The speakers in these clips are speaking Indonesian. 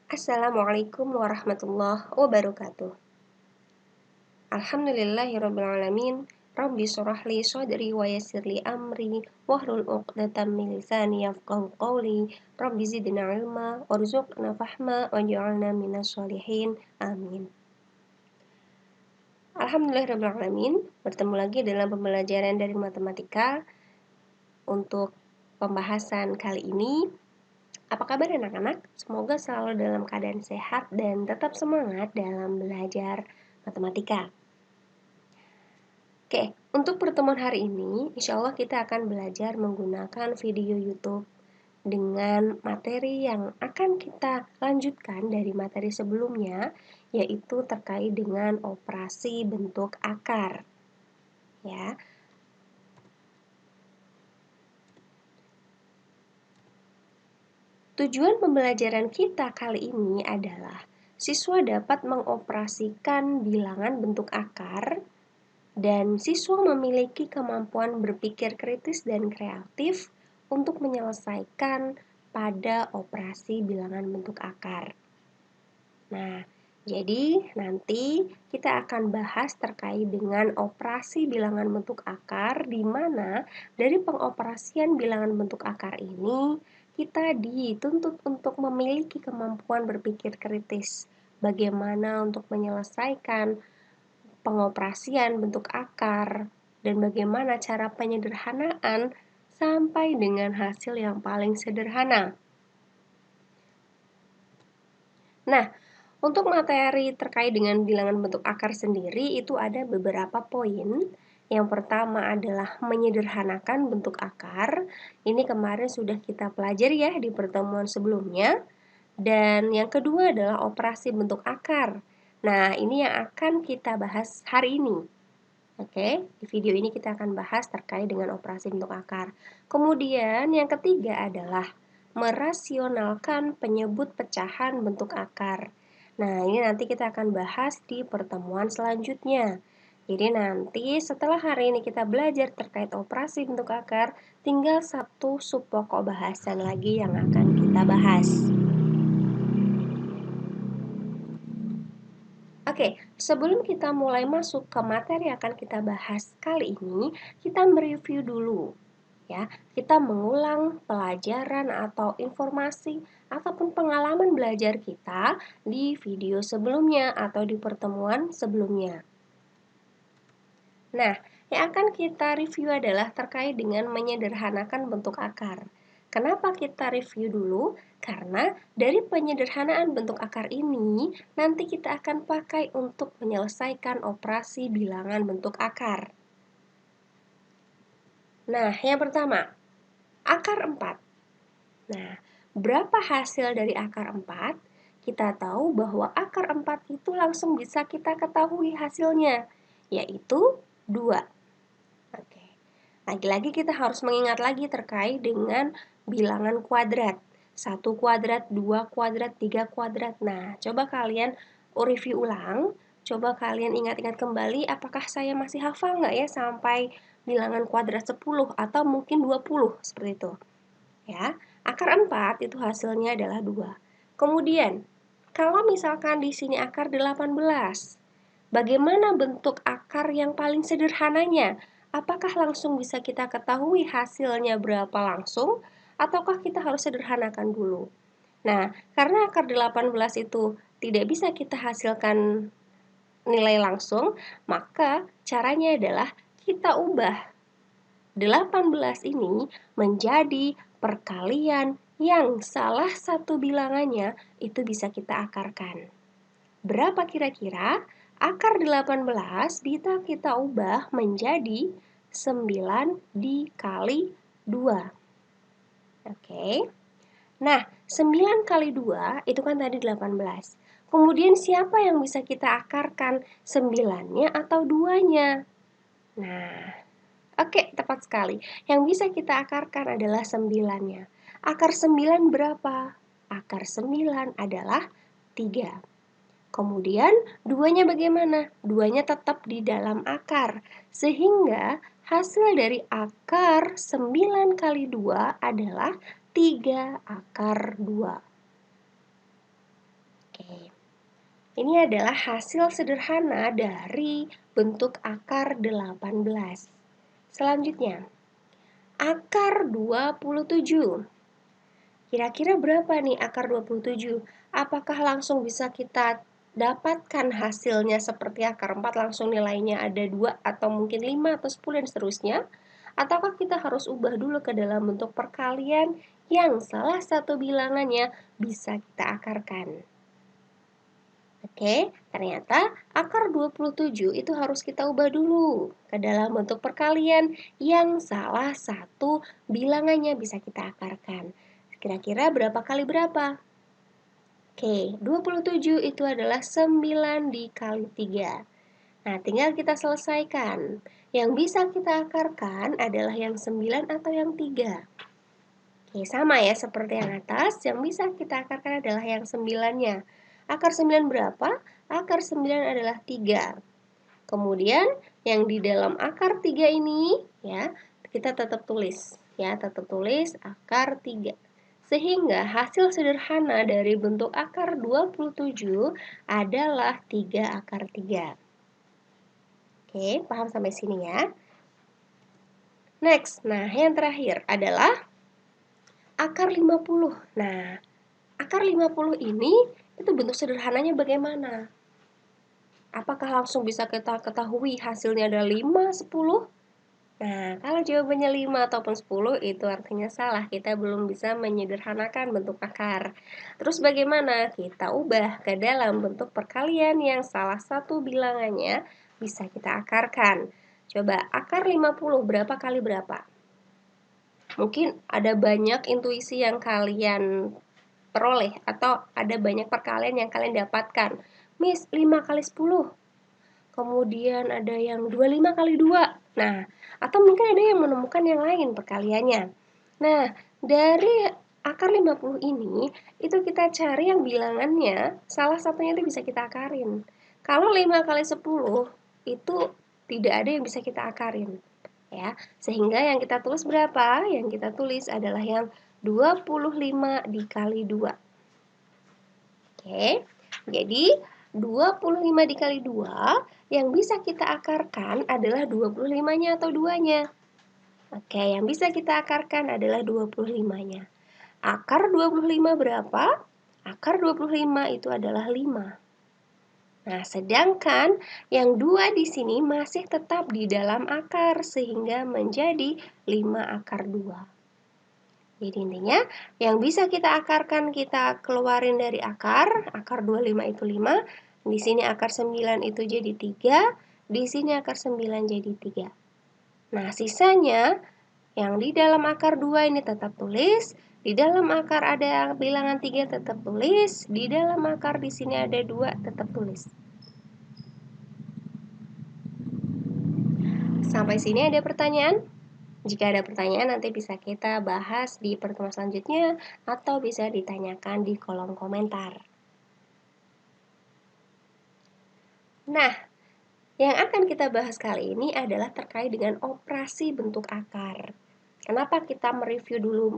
Assalamualaikum warahmatullahi wabarakatuh. Alhamdulillahirrabbilalamin. Rabbi shrah li sadri wa yassir li amri wahlul 'uqdatam min lisani yafqahu qawli. Rabbi zidna ilma warzuqna fahma waj'alna minas sholihin. Amin. Alhamdulillahirrabbilalamin. Bertemu lagi dalam pembelajaran dari matematika. Untuk pembahasan kali ini, apa kabar anak-anak? Semoga selalu dalam keadaan sehat dan tetap semangat dalam belajar matematika. Oke, untuk pertemuan hari ini, insya Allah kita akan belajar menggunakan video YouTube dengan materi yang akan kita lanjutkan dari materi sebelumnya, yaitu terkait dengan operasi bentuk akar. Ya. Tujuan pembelajaran kita kali ini adalah siswa dapat mengoperasikan bilangan bentuk akar dan siswa memiliki kemampuan berpikir kritis dan kreatif untuk menyelesaikan pada operasi bilangan bentuk akar. Nah, jadi nanti kita akan bahas terkait dengan operasi bilangan bentuk akar, di mana dari pengoperasian bilangan bentuk akar ini kita dituntut untuk memiliki kemampuan berpikir kritis. Bagaimana untuk menyelesaikan pengoperasian bentuk akar dan bagaimana cara penyederhanaan sampai dengan hasil yang paling sederhana. Nah, untuk materi terkait dengan bilangan bentuk akar sendiri itu ada beberapa poin. Yang pertama adalah menyederhanakan bentuk akar. Ini kemarin sudah kita pelajari ya di pertemuan sebelumnya. Dan yang kedua adalah operasi bentuk akar. Nah, ini yang akan kita bahas hari ini. Oke, di video ini kita akan bahas terkait dengan operasi bentuk akar. Kemudian yang ketiga adalah merasionalkan penyebut pecahan bentuk akar. Nah, ini nanti kita akan bahas di pertemuan selanjutnya. Jadi nanti setelah hari ini kita belajar terkait operasi bentuk akar, tinggal satu subpokok bahasan lagi yang akan kita bahas. Oke, sebelum kita mulai masuk ke materi yang akan kita bahas kali ini, kita mereview dulu. Ya, kita mengulang pelajaran atau informasi ataupun pengalaman belajar kita di video sebelumnya atau di pertemuan sebelumnya. Nah, yang akan kita review adalah terkait dengan menyederhanakan bentuk akar. Kenapa kita review dulu? Karena dari penyederhanaan bentuk akar ini, nanti kita akan pakai untuk menyelesaikan operasi bilangan bentuk akar. Nah, yang pertama, akar 4. Nah, berapa hasil dari akar 4? Kita tahu bahwa akar 4 itu langsung bisa kita ketahui hasilnya, yaitu 2. Oke. Lagi-lagi kita harus mengingat lagi terkait dengan bilangan kuadrat. 1 kuadrat, 2 kuadrat, 3 kuadrat. Nah, coba kalian review ulang. Coba kalian ingat-ingat kembali apakah saya masih hafal nggak ya sampai bilangan kuadrat 10 atau mungkin 20 seperti itu. Ya, akar 4 itu hasilnya adalah 2. Kemudian, kalau misalkan di sini akar 18, bagaimana bentuk akar yang paling sederhananya? Apakah langsung bisa kita ketahui hasilnya berapa langsung? Ataukah kita harus sederhanakan dulu? Nah, karena akar 18 itu tidak bisa kita hasilkan nilai langsung, maka caranya adalah kita ubah 18 ini menjadi perkalian yang salah satu bilangannya itu bisa kita akarkan. Berapa kira-kira? Akar 18 bisa kita ubah menjadi 9 dikali 2. Oke. Nah, 9 kali 2 itu kan tadi 18. Kemudian siapa yang bisa kita akarkan? 9-nya atau 2-nya? Nah, oke, tepat sekali. Yang bisa kita akarkan adalah 9-nya. Akar 9 berapa? Akar 9 adalah 3. Kemudian 2-nya bagaimana? 2-nya tetap di dalam akar. Sehingga hasil dari akar 9 kali 2 adalah 3 akar 2. Ini adalah hasil sederhana dari bentuk akar 18. Selanjutnya, akar 27. Kira-kira berapa nih akar 27? Apakah langsung bisa kita dapatkan hasilnya seperti akar 4, langsung nilainya ada 2 atau mungkin 5 atau 10 dan seterusnya? Ataukah kita harus ubah dulu ke dalam bentuk perkalian yang salah satu bilangannya bisa kita akarkan? Oke, ternyata akar 27 itu harus kita ubah dulu ke dalam bentuk perkalian yang salah satu bilangannya bisa kita akarkan. Kira-kira berapa kali berapa? Oke, 27 itu adalah 9 dikali 3. Nah, tinggal kita selesaikan. Yang bisa kita akarkan adalah yang 9 atau yang 3. Oke, sama ya seperti yang atas, yang bisa kita akarkan adalah yang 9-nya. Akar 9 berapa? Akar 9 adalah 3. Kemudian yang di dalam akar 3 ini ya, kita tetap tulis ya, tetap tulis akar 3. Sehingga hasil sederhana dari bentuk akar 27 adalah 3 akar 3. Oke, paham sampai sini ya? Next, nah yang terakhir adalah akar 50. Nah, akar 50 ini itu bentuk sederhananya bagaimana? Apakah langsung bisa kita ketahui hasilnya ada 5, 10? Nah, kalau jawabannya 5 ataupun 10 itu artinya salah. Kita belum bisa menyederhanakan bentuk akar. Terus bagaimana? Kita ubah ke dalam bentuk perkalian yang salah satu bilangannya bisa kita akarkan. Coba, akar 50 berapa kali berapa? Mungkin ada banyak intuisi yang kalian peroleh atau ada banyak perkalian yang kalian dapatkan. Miss, 5 kali 10. Kemudian ada yang 25 kali 2. Nah, atau mungkin ada yang menemukan yang lain perkaliannya. Nah, dari akar 50 ini, itu kita cari yang bilangannya, salah satunya itu bisa kita akarin. Kalau 5 kali 10, itu tidak ada yang bisa kita akarin. Ya, sehingga yang kita tulis berapa? Yang kita tulis adalah yang 25 dikali 2. Oke, jadi 25 dikali 2 yang bisa kita akarkan adalah 25-nya atau 2-nya. Oke, yang bisa kita akarkan adalah 25-nya. Akar 25 berapa? Akar 25 itu adalah 5. Nah, sedangkan yang 2 di sini masih tetap di dalam akar sehingga menjadi 5 akar 2. Jadi intinya yang bisa kita akarkan kita keluarin dari akar 25 itu 5, di sini akar 9 itu jadi 3, di sini akar 9 jadi 3. Nah, sisanya yang di dalam akar 2 ini tetap tulis, di dalam akar ada bilangan 3 tetap tulis, di dalam akar di sini ada 2 tetap tulis. Sampai sini ada pertanyaan? Jika ada pertanyaan nanti bisa kita bahas di pertemuan selanjutnya atau bisa ditanyakan di kolom komentar. Nah, yang akan kita bahas kali ini adalah terkait dengan operasi bentuk akar. Kenapa kita mereview dulu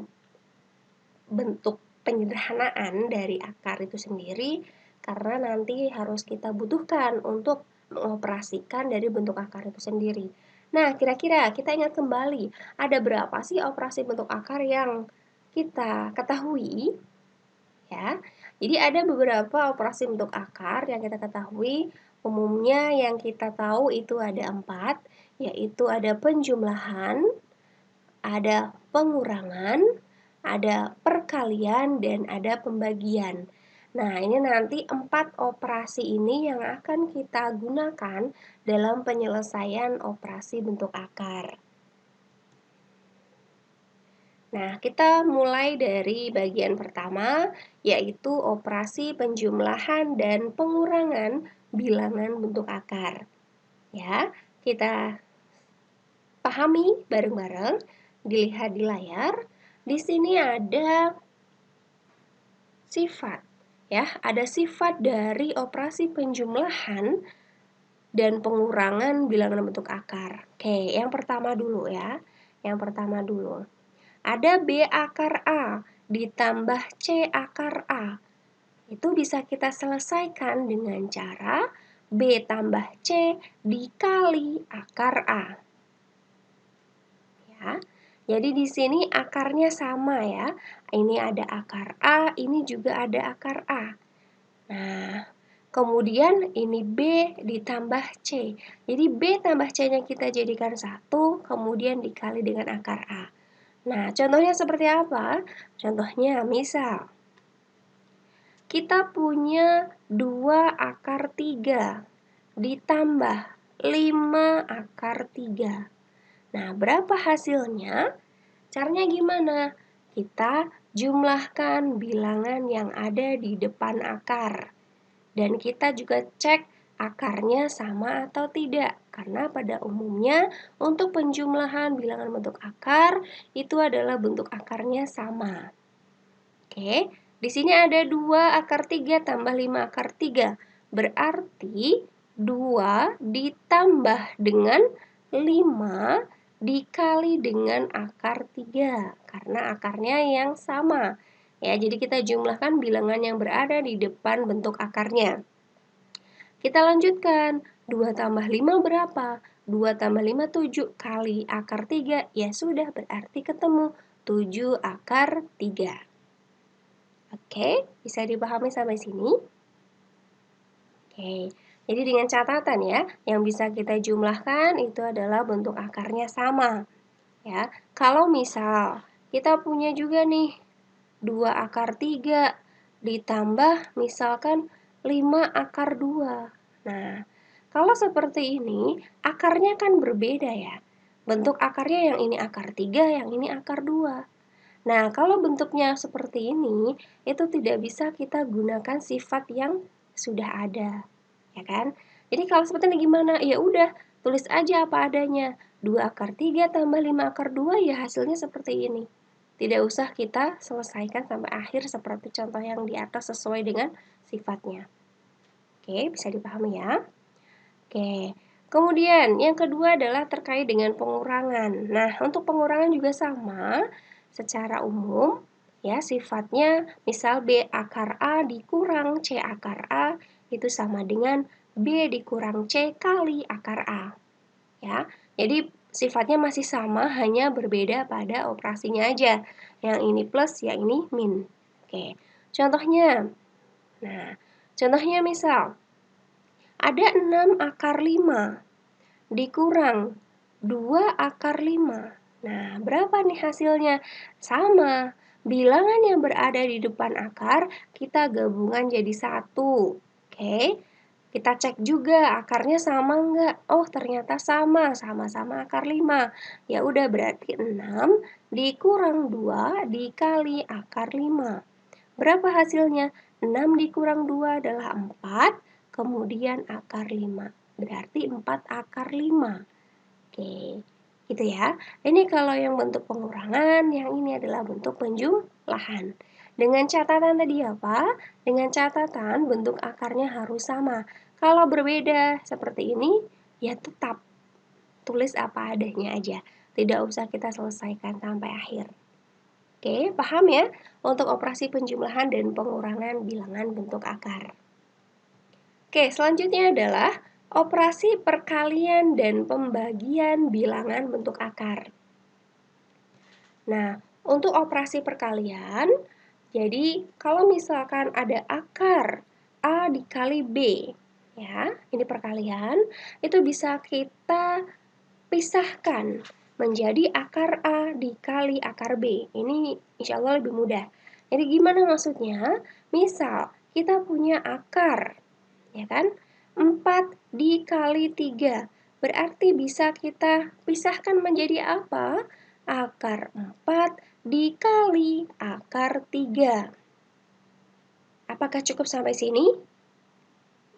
bentuk penyederhanaan dari akar itu sendiri? Karena nanti harus kita butuhkan untuk mengoperasikan dari bentuk akar itu sendiri. Nah, kira-kira kita ingat kembali, ada berapa sih operasi bentuk akar yang kita ketahui? Ya, jadi ada beberapa operasi bentuk akar yang kita ketahui. Umumnya yang kita tahu itu ada 4, yaitu ada penjumlahan, ada pengurangan, ada perkalian, dan ada pembagian. Nah, ini nanti 4 operasi ini yang akan kita gunakan dalam penyelesaian operasi bentuk akar. Nah, kita mulai dari bagian pertama, yaitu operasi penjumlahan dan pengurangan bilangan bentuk akar. Ya, kita pahami bareng-bareng, dilihat di layar. Di sini ada sifat, ya, ada sifat dari operasi penjumlahan dan pengurangan bilangan bentuk akar. Oke, yang pertama dulu ya. Yang pertama dulu. Ada B akar A ditambah C akar A. Itu bisa kita selesaikan dengan cara B tambah C dikali akar A. Ya. Jadi di sini akarnya sama ya. Ini ada akar A, ini juga ada akar A. Nah, kemudian ini B ditambah C. Jadi B tambah C-nya kita jadikan 1, kemudian dikali dengan akar A. Nah, contohnya seperti apa? Contohnya misal, kita punya 2 akar 3 ditambah 5 akar 3. Nah, berapa hasilnya? Caranya gimana? Kita jumlahkan bilangan yang ada di depan akar. Dan kita juga cek akarnya sama atau tidak. Karena pada umumnya untuk penjumlahan bilangan bentuk akar itu adalah bentuk akarnya sama. Oke, di sini ada 2 akar 3 tambah 5 akar 3. Berarti 2 ditambah dengan 5 dikali dengan akar 3. Karena akarnya yang sama. Ya, jadi kita jumlahkan bilangan yang berada di depan bentuk akarnya. Kita lanjutkan. 2 tambah 5 berapa? 2 tambah 5 7 kali akar 3. Ya sudah, berarti ketemu 7 akar 3. Oke, bisa dipahami sampai sini? Oke, jadi dengan catatan ya, yang bisa kita jumlahkan itu adalah bentuk akarnya sama. Ya, kalau misal kita punya juga nih 2 akar 3 ditambah misalkan 5 akar 2. Nah, kalau seperti ini, akarnya kan berbeda ya. Bentuk akarnya yang ini akar 3, yang ini akar 2. Nah, kalau bentuknya seperti ini, itu tidak bisa kita gunakan sifat yang sudah ada, ya kan? Jadi kalau seperti ini gimana? Ya udah, tulis aja apa adanya. 2 akar 3 tambah 5 akar 2 ya hasilnya seperti ini. Tidak usah kita selesaikan sampai akhir seperti contoh yang di atas sesuai dengan sifatnya. Oke, bisa dipahami ya? Oke. Kemudian yang kedua adalah terkait dengan pengurangan. Nah, untuk pengurangan juga sama. Secara umum, ya sifatnya misal B akar A dikurang C akar A itu sama dengan B dikurang C kali akar A. Ya, jadi sifatnya masih sama, hanya berbeda pada operasinya aja. Yang ini plus, yang ini min. Oke, contohnya. Nah, contohnya misal ada 6 akar 5 dikurang 2 akar 5. Nah, berapa nih hasilnya? Sama. Bilangan yang berada di depan akar kita gabungan jadi 1. Oke. Kita cek juga akarnya sama enggak? Oh, ternyata sama, sama-sama akar 5. Ya udah berarti 6 dikurang 2 dikali akar 5. Berapa hasilnya? 6 dikurang 2 adalah 4, kemudian akar 5. Berarti 4 akar 5. Oke, gitu ya. Ini kalau yang bentuk pengurangan, yang ini adalah bentuk penjumlahan. Dengan catatan tadi apa? Dengan catatan bentuk akarnya harus sama. Kalau berbeda seperti ini, ya tetap tulis apa adanya aja. Tidak usah kita selesaikan sampai akhir. Oke, paham ya? Untuk operasi penjumlahan dan pengurangan bilangan bentuk akar. Oke, selanjutnya adalah operasi perkalian dan pembagian bilangan bentuk akar. Nah, untuk operasi perkalian, jadi kalau misalkan ada akar A dikali B, ya, ini perkalian, itu bisa kita pisahkan menjadi akar A dikali akar B. Ini insya Allah lebih mudah. Jadi gimana maksudnya? Misal kita punya akar, ya kan? 4 dikali 3. Berarti bisa kita pisahkan menjadi apa? Akar 4 dikali akar 3. Apakah cukup sampai sini?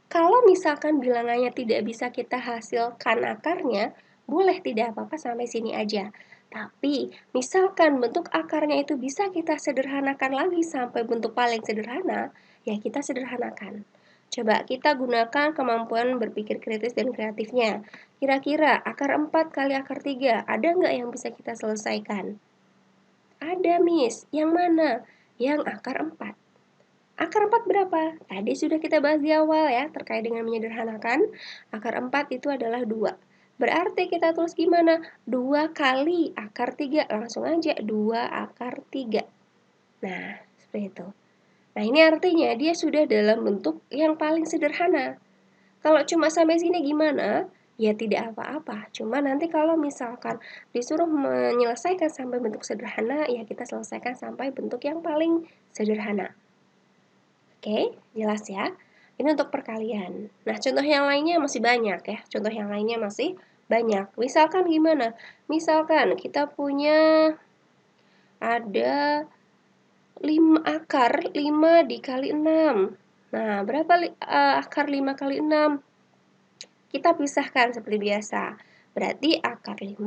Kalau misalkan bilangannya tidak bisa kita hasilkan akarnya, boleh tidak apa-apa sampai sini aja. Tapi, misalkan bentuk akarnya itu bisa kita sederhanakan lagi sampai bentuk paling sederhana, ya kita sederhanakan. Coba kita gunakan kemampuan berpikir kritis dan kreatifnya. Kira-kira akar 4 kali akar 3, ada nggak yang bisa kita selesaikan? Ada, Miss. Yang mana? Yang akar 4. Akar 4 berapa? Tadi sudah kita bahas di awal ya, terkait dengan menyederhanakan. Akar 4 itu adalah 2. Berarti kita tulis gimana? 2 kali akar 3. Langsung aja 2 akar 3. Nah, seperti itu. Nah, ini artinya dia sudah dalam bentuk yang paling sederhana. Kalau cuma sampai sini gimana? Ya tidak apa-apa. Cuma nanti kalau misalkan disuruh menyelesaikan sampai bentuk sederhana, ya kita selesaikan sampai bentuk yang paling sederhana. Oke, jelas ya. Ini untuk perkalian. Nah, contoh yang lainnya masih banyak ya. Contoh yang lainnya masih banyak. Misalkan gimana? Misalkan kita punya ada 5 akar 5 dikali 6. Nah, berapa akar 5 kali 6? Kita pisahkan seperti biasa. Berarti akar 5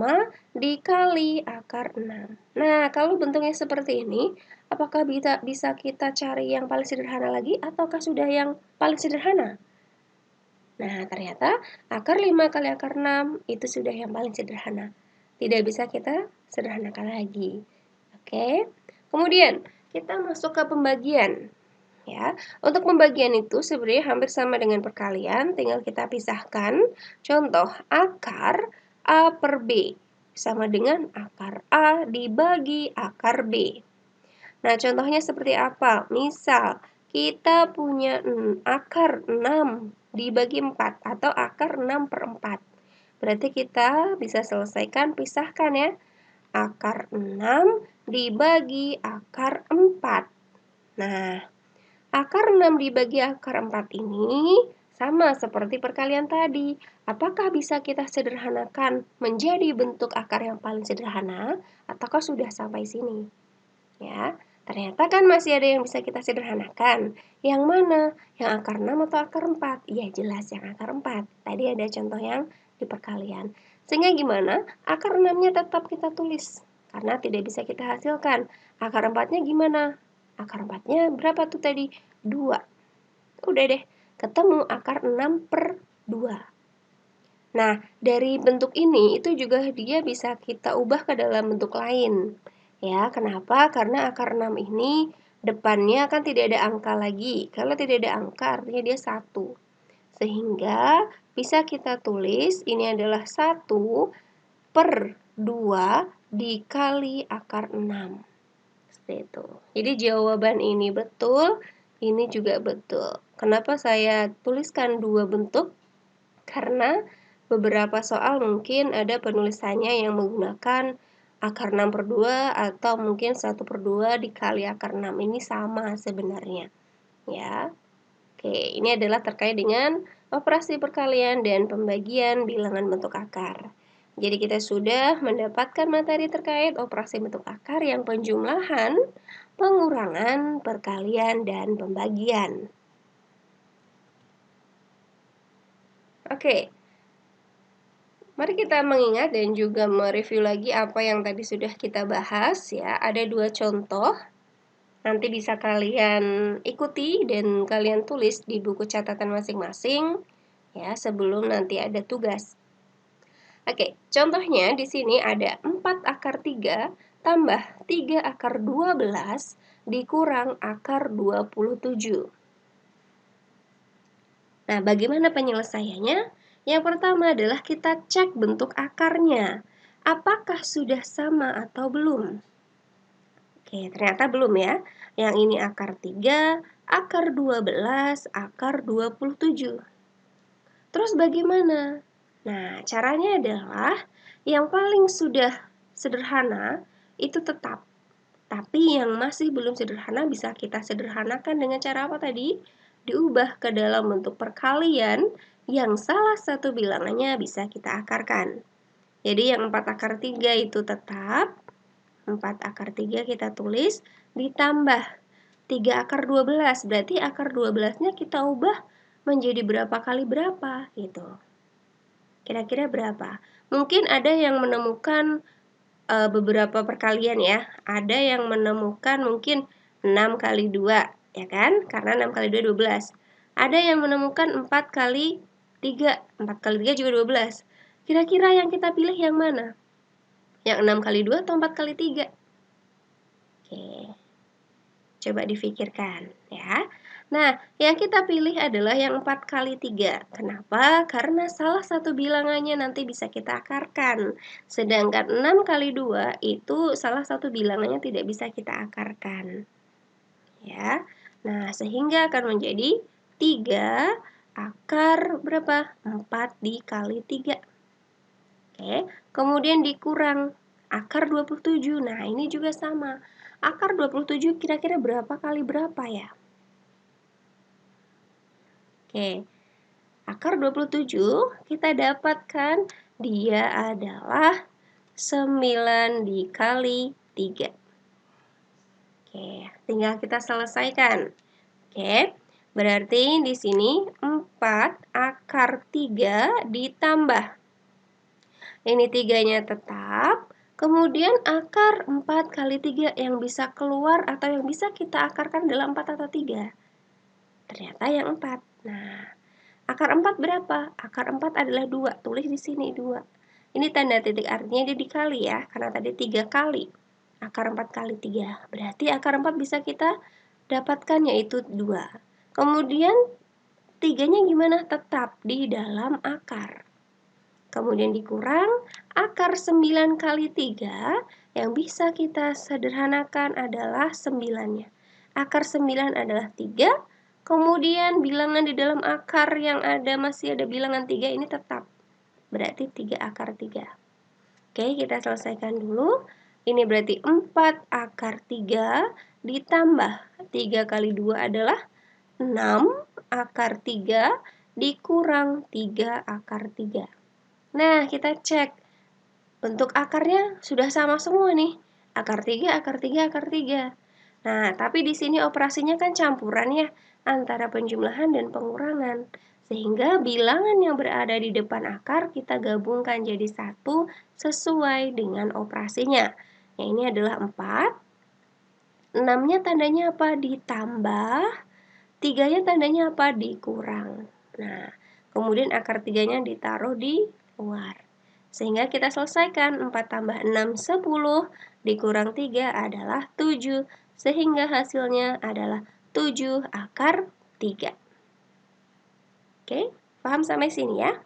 dikali akar 6. Nah, kalau bentuknya seperti ini, apakah bisa kita cari yang paling sederhana lagi ataukah sudah yang paling sederhana? Nah, ternyata akar 5 kali akar 6 itu sudah yang paling sederhana. Tidak bisa kita sederhanakan lagi. Oke. Kemudian, kita masuk ke pembagian. Ya, untuk pembagian itu sebenarnya hampir sama dengan perkalian, tinggal kita pisahkan. Contoh, akar A per B sama dengan akar A dibagi akar B. Nah, contohnya seperti apa? Misal, kita punya akar 6 dibagi 4 atau akar 6 per 4. Berarti kita bisa selesaikan, pisahkan ya. Akar 6 dibagi akar 4. Nah, akar 6 dibagi akar 4 ini sama seperti perkalian tadi. Apakah bisa kita sederhanakan menjadi bentuk akar yang paling sederhana ataukah sudah sampai sini? Ya, ternyata kan masih ada yang bisa kita sederhanakan. Yang mana? Yang akar 6 atau akar 4? Iya, jelas yang akar 4. Tadi ada contoh yang di perkalian. Sehingga gimana? Akar 6-nya tetap kita tulis karena tidak bisa kita hasilkan. Akar 4-nya gimana? Akar 4-nya berapa tuh tadi? 2. Udah deh, ketemu akar 6 per 2. Nah, dari bentuk ini itu juga dia bisa kita ubah ke dalam bentuk lain. Ya, kenapa? Karena akar 6 ini depannya kan tidak ada angka lagi. Kalau tidak ada angka artinya dia 1. Sehingga bisa kita tulis ini adalah 1 per 2 dikali akar 6. Seperti itu. Jadi jawaban ini betul, ini juga betul. Kenapa saya tuliskan dua bentuk? Karena beberapa soal mungkin ada penulisannya yang menggunakan akar 6 per 2 atau mungkin 1 per 2 dikali akar 6. Ini sama sebenarnya. Ya. Oke, ini adalah terkait dengan operasi perkalian dan pembagian bilangan bentuk akar. Jadi kita sudah mendapatkan materi terkait operasi bentuk akar yang penjumlahan, pengurangan, perkalian, dan pembagian. Oke, mari kita mengingat dan juga mereview lagi apa yang tadi sudah kita bahas ya. Ada dua contoh. Nanti bisa kalian ikuti dan kalian tulis di buku catatan masing-masing ya sebelum nanti ada tugas. Oke, contohnya di sini ada 4 akar 3 tambah 3 akar 12 dikurang akar 27. Nah, bagaimana penyelesaiannya? Yang pertama adalah kita cek bentuk akarnya. Apakah sudah sama atau belum? Oke, ternyata belum ya. Yang ini akar 3, akar 12, akar 27. Terus bagaimana? Nah, caranya adalah yang paling sudah sederhana itu tetap. Tapi yang masih belum sederhana bisa kita sederhanakan dengan cara apa tadi? Diubah ke dalam bentuk perkalian yang salah satu bilangannya bisa kita akarkan. Jadi yang 4 akar 3 itu tetap, 4 akar 3 kita tulis, ditambah 3 akar 12, berarti akar 12-nya kita ubah menjadi berapa kali berapa, gitu. Kira-kira berapa? Mungkin ada yang menemukan beberapa perkalian ya. Ada yang menemukan mungkin 6 kali 2, ya kan? Karena 6 kali 2, 12. Ada yang menemukan 4 kali 3, 4 kali 3 juga 12. Kira-kira yang kita pilih yang mana? Yang 6 kali 2 atau 4 kali 3? Oke. Coba difikirkan ya. Nah, yang kita pilih adalah yang 4 kali 3. Kenapa? Karena salah satu bilangannya nanti bisa kita akarkan. Sedangkan 6 kali 2 itu salah satu bilangannya tidak bisa kita akarkan. Ya. Nah, sehingga akan menjadi 3 akar berapa? 4 dikali 3. Oke, kemudian dikurang akar 27. Nah, ini juga sama. Akar 27 kira-kira berapa kali berapa ya? Oke, akar 27 kita dapatkan dia adalah 9 dikali 3. Oke, tinggal kita selesaikan. Oke, berarti di sini 4 akar 3 ditambah. Ini 3-nya tetap. Kemudian akar 4 kali 3 yang bisa keluar atau yang bisa kita akarkan adalah 4 atau 3. Ternyata yang 4. Nah, akar 4 berapa? Akar 4 adalah 2. Tulis di sini 2. Ini tanda titik artinya dia dikali ya, karena tadi 3 kali. Akar 4 kali 3. Berarti akar 4 bisa kita dapatkan yaitu 2. Kemudian 3-nya gimana? Tetap di dalam akar. Kemudian dikurang akar 9 kali 3 yang bisa kita sederhanakan adalah 9-nya. Akar 9 adalah 3, kemudian bilangan di dalam akar yang masih ada bilangan 3 ini tetap. Berarti 3 akar 3. Oke, kita selesaikan dulu. Ini berarti 4 akar 3 ditambah 3 kali 2 adalah 6 akar 3 dikurang 3 akar 3. Nah, kita cek. Bentuk akarnya sudah sama semua nih. Akar 3, akar 3, akar 3. Nah, tapi di sini operasinya kan campuran ya, antara penjumlahan dan pengurangan. Sehingga bilangan yang berada di depan akar kita gabungkan jadi 1 sesuai dengan operasinya. Yang ini adalah 4. 6-nya tandanya apa? Ditambah. 3-nya tandanya apa? Dikurang. Nah, kemudian akar 3-nya ditaruh di luar. Sehingga kita selesaikan 4 tambah 6, 10, dikurang 3 adalah 7. Sehingga hasilnya adalah 7 akar 3. Oke, paham sampai sini ya?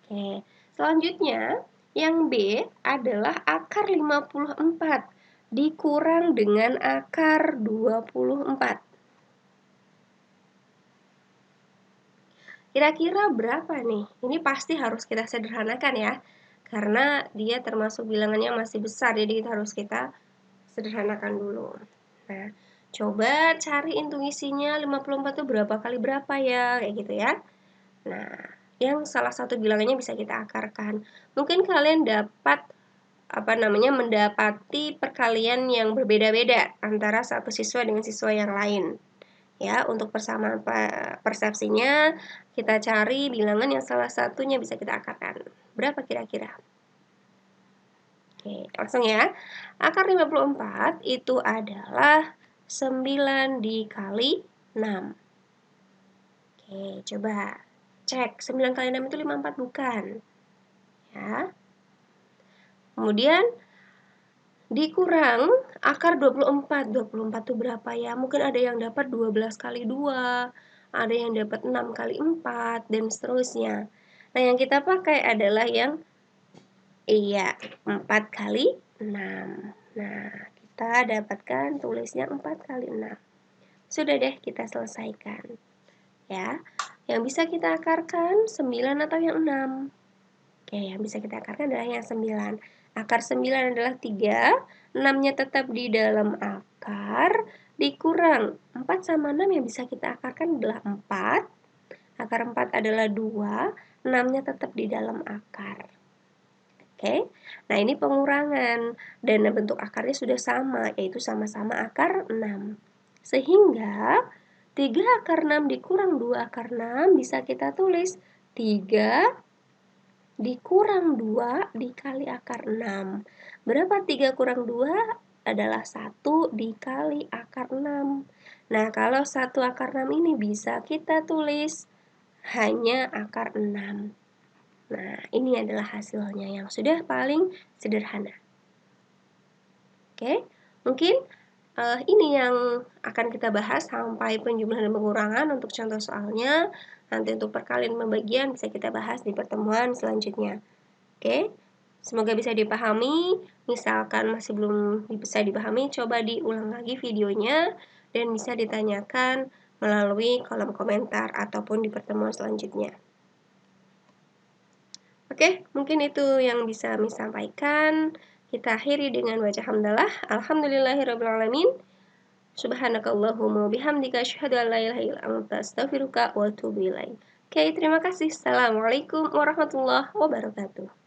Oke, selanjutnya yang B adalah akar 54 dikurang dengan akar 24. Kira-kira berapa nih? Ini pasti harus kita sederhanakan ya, karena dia termasuk bilangannya masih besar, jadi harus kita sederhanakan dulu. Nah, coba cari intuisinya 54 itu berapa kali berapa ya, kayak gitu ya. Nah, yang salah satu bilangannya bisa kita akarkan. Mungkin kalian dapat mendapati perkalian yang berbeda-beda antara satu siswa dengan siswa yang lain. Ya, untuk persamaan persepsinya, kita cari bilangan yang salah satunya bisa kita akarkan. Berapa kira-kira? Oke, langsung ya. Akar 54 itu adalah 9 dikali 6. Oke, coba cek. 9 kali 6 itu 54 bukan? Ya. Kemudian dikurang akar 24. 24 itu berapa ya? Mungkin ada yang dapat 12 kali 2, ada yang dapat 6 kali 4, dan seterusnya. Nah, yang kita pakai adalah yang 4 kali 6. Nah, kita dapatkan tulisnya 4 kali 6. Sudah deh, kita selesaikan. Ya, yang bisa kita akarkan 9 atau yang 6? Oke, yang bisa kita akarkan adalah yang 9. Akar 9 adalah 3, 6-nya tetap di dalam akar, dikurang 4 sama 6 yang bisa kita akarkan adalah 4. Akar 4 adalah 2, 6-nya tetap di dalam akar. Oke, nah ini pengurangan, dan bentuk akarnya sudah sama, yaitu sama-sama akar 6. Sehingga 3 akar 6 dikurang 2 akar 6 bisa kita tulis 3 dikurang 2 dikali akar 6. Berapa 3 kurang 2? Adalah 1 dikali akar 6. Nah, kalau 1 akar 6 ini bisa kita tulis hanya akar 6. Nah, ini adalah hasilnya yang sudah paling sederhana. Oke, mungkin ini yang akan kita bahas sampai penjumlahan dan pengurangan untuk contoh soalnya. Nanti untuk perkalian pembagian bisa kita bahas di pertemuan selanjutnya. Oke, semoga bisa dipahami. Misalkan masih belum bisa dipahami, coba diulang lagi videonya dan bisa ditanyakan melalui kolom komentar ataupun di pertemuan selanjutnya. Oke, mungkin itu yang bisa kami sampaikan. Kita akhiri dengan baca hamdalah. Alhamdulillahirrabbilalamin. Subhanakallahumma bihamdika asyhadu an la ilaha illa anta astaghfiruka wa atubu ilaik. Oke, terima kasih. Assalamualaikum warahmatullahi wabarakatuh.